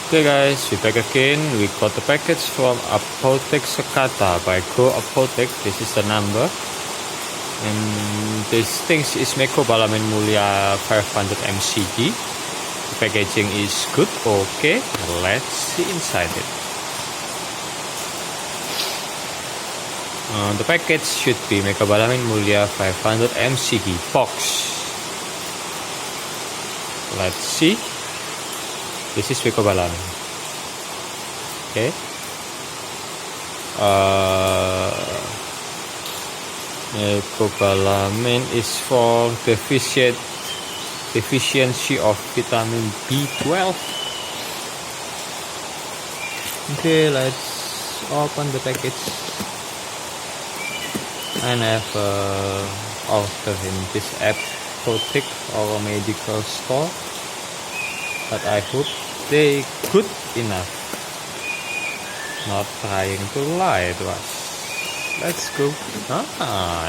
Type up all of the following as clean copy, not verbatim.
Okay guys, we're back again. We got the package from Apotek Sekata by Go Apotek. This is the number. And this thing is Mecobalamin mulia 500 mcg. The packaging is good. Okay, let's see inside it. The package should be Mecobalamin mulia 500 mcg box. Let's see. This is Mecobalamin. Okay. Mecobalamin is for deficiency of vitamin B12. Okay, let's open the package. And I have ordered in this apothec or medical store. But I hope they good enough. Not trying to lie to us. Let's go.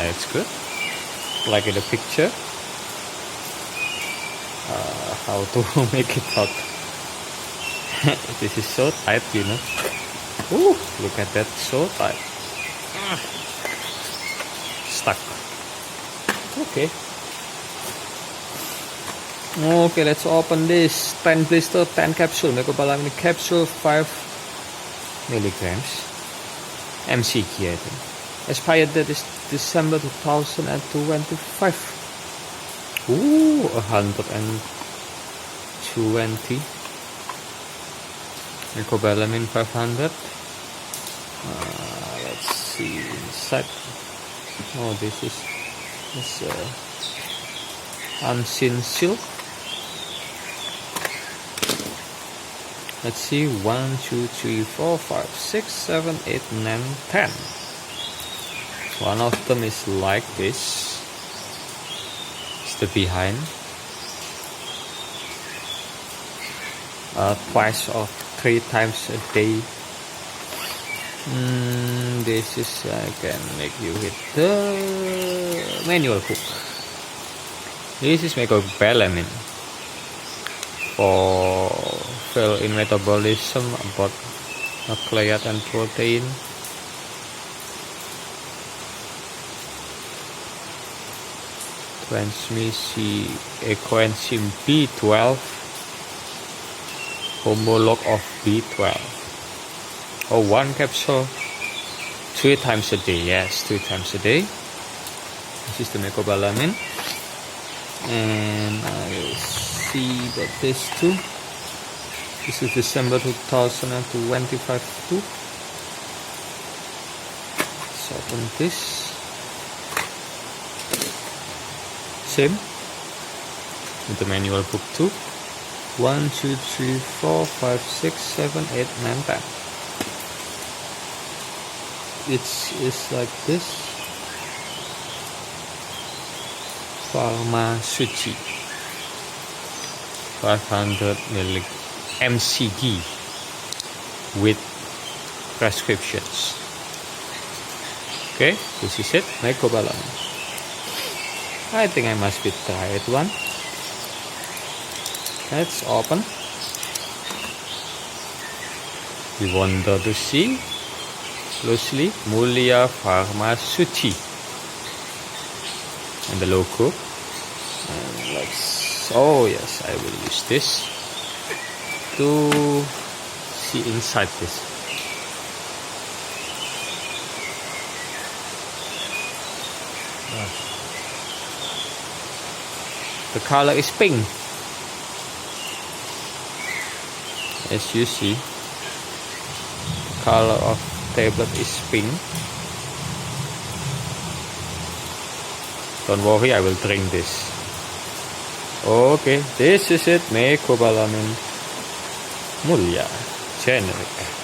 It's good. Like in the picture. How to make it out. This is so tight, you know. Ooh, look at that, so tight. Stuck. Okay. Okay, let's open this 10 blister, 10 capsule, Mecobalamin capsule, 5 milligrams, mcg I think. Expired date is December 2025. Ooh, 120. Mecobalamin 500. Let's see inside. Oh, this is unseen seal. Let's see, 1, 2, 3, 4, 5, 6, 7, 8, 9, 10. One of them is like this. It's the behind. Twice or 3 times a day. This is, I can make you with the manual hook. This is Mecobalamin for fail in metabolism about nukleat and protein. Transmisi koenzim B12, homolog of B12. Oh, 1 capsule 3 times a day. Yes, 3 times a day. This is the Mecobalamin. And I will see about this too. This is December 2025 too. Let's open this. Same with the manual book too. 1, 2, 3, 4, 5, 6, 7, 8, 9, 10. It's like this. Pharmaceutical 500 mcg with prescriptions. Okay, this is it, Mecobalamin. I think I must be tried one. Let's open. We want to see closely mulia pharmaceutical and the logo. And let's, oh yes, I will use this to see inside this. The color is pink. As you see, the color of tablet is pink. Don't worry, I will drink this. Okay, this is it, Mecobalamin mulia, generik.